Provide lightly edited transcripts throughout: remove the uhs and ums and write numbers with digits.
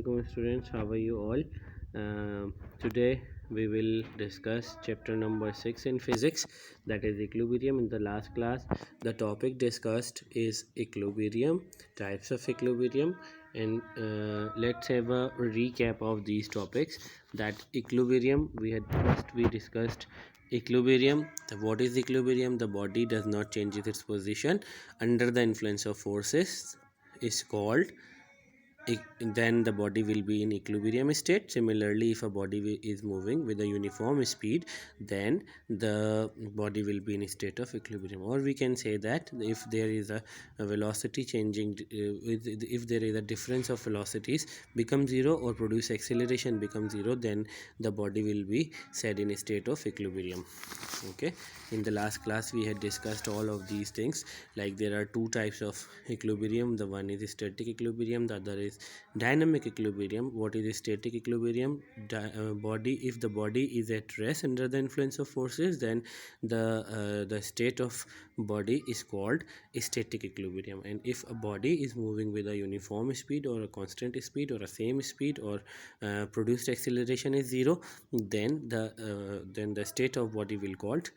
Assalamualaikum students, how are you all? Today we will discuss chapter number 6 in physics, that is equilibrium. In the last class the topic discussed is equilibrium, types of equilibrium, and let's have a recap of these topics. That equilibrium, we discussed equilibrium. What is equilibrium? The body does not change its position under the influence of forces is called, then the body will be in equilibrium state. Similarly, if a body is moving with a uniform speed, then the body will be in a state of equilibrium. Or we can say that if there is a velocity changing, if there is a difference of velocities become zero or produce acceleration become zero, then the body will be said in a state of equilibrium. Okay, in the last class we had discussed all of these things, like there are two types of equilibrium. The one is static equilibrium, the other is dynamic equilibrium. What is static equilibrium? Body, if the body is at rest under the influence of forces, then the state of body is called static equilibrium. And if a body is moving with a uniform speed or a constant speed or a same speed, or produced acceleration is zero, then the state of body will called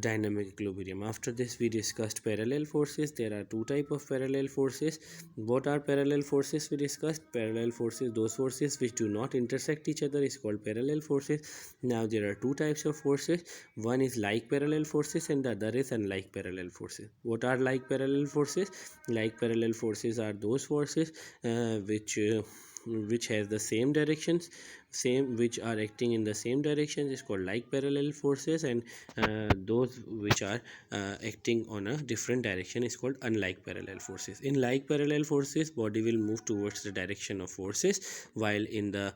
dynamic equilibrium. After this we discussed parallel forces. There are two type of parallel forces. What are parallel forces? We discussed parallel forces, those forces which do not intersect each other, is called parallel forces. Now there are two types of forces. One is like parallel forces and the other is unlike parallel forces. What are like parallel forces? Like parallel forces are those forces which has the same directions, which are acting in the same direction, is called like parallel forces. And those which are acting on a different direction is called unlike parallel forces. In like parallel forces, body will move towards the direction of forces, while in the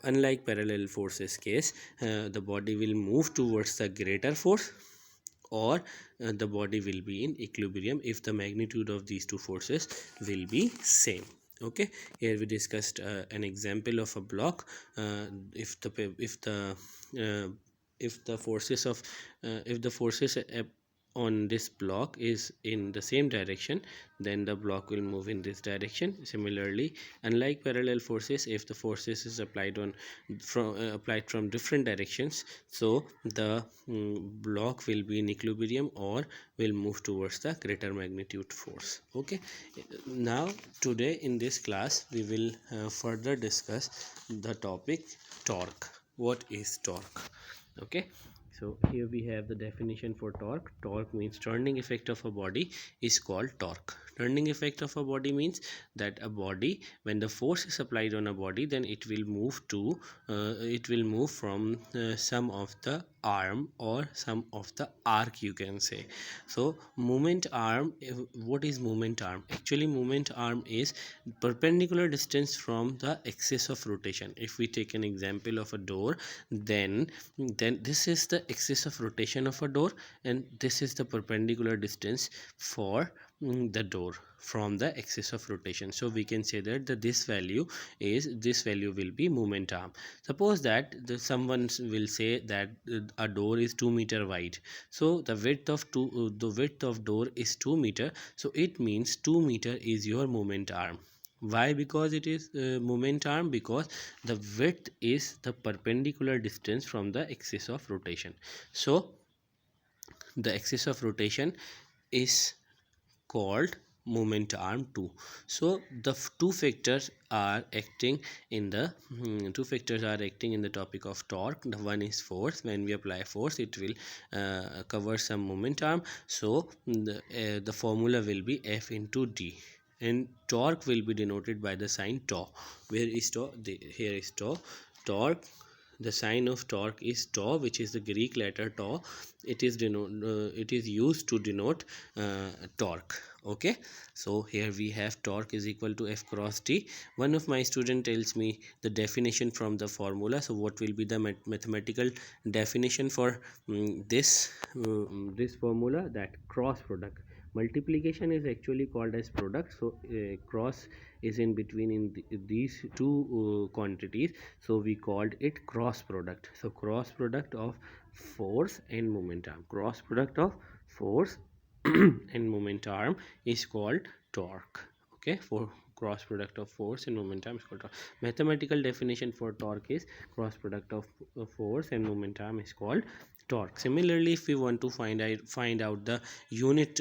unlike parallel forces case, the body will move towards the greater force, or the body will be in equilibrium if the magnitude of these two forces will be same. Okay, here we discussed an example of a block. If uh, the forces of if the forces on this block is in the same direction, then the block will move in this direction. Similarly, unlike parallel forces, if the forces is applied from different directions, so the block will be in equilibrium or will move towards the greater magnitude force. Okay, now today in this class we will further discuss the topic torque. What is torque? Okay, so here we have the definition for torque. Torque means turning effect of a body is called torque. Turning effect of a body means that a body, when the force is applied on a body, then it will move from some of the arm or some of the arc, you can say. So moment arm, what is moment arm? Actually moment arm is perpendicular distance from the axis of rotation. If we take an example of a door, then this is the axis of rotation of a door, and this is the perpendicular distance for the door from the axis of rotation. So we can say that this value will be moment arm. Suppose that someone will say that a door is 2 meter wide, so the width of door is 2 meter, so it means 2 meter is your moment arm. Why? Because it is moment arm, because the width is the perpendicular distance from the axis of rotation. So the axis of rotation is called moment arm 2. So the two factors are acting in the topic of torque. The one is force. When we apply force, it will cover some moment arm. So the formula will be F into D, and torque will be denoted by the sign tau. Where is tau? Here is tau. Torque, the sign of torque is tau, which is the Greek letter tau. It is used to denote torque. Okay, so here we have torque is equal to F cross D. One of my student tells me the definition from the formula. So what will be the mathematical definition for this formula? That cross product. Multiplication is actually called as product, so cross is in between in these two quantities, so we called it cross product. So cross product of force and moment arm, cross product of force and moment arm is called torque. Okay, for cross product of force and momentum is called torque. Mathematical definition for torque is cross product of force and momentum is called torque. Similarly, if we want to find out the unit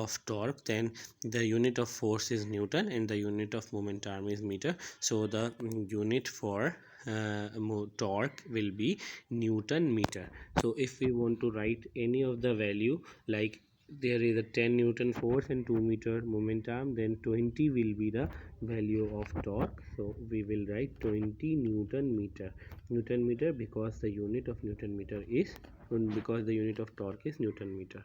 of torque, then the unit of force is Newton and the unit of momentum is meter. So the unit for torque will be Newton meter. So if we want to write any of the value, like there is a 10 Newton force and 2 meter momentum, then 20 will be the value of torque. So we will write 20 Newton meter because the unit of Newton meter is, because the unit of torque is Newton meter.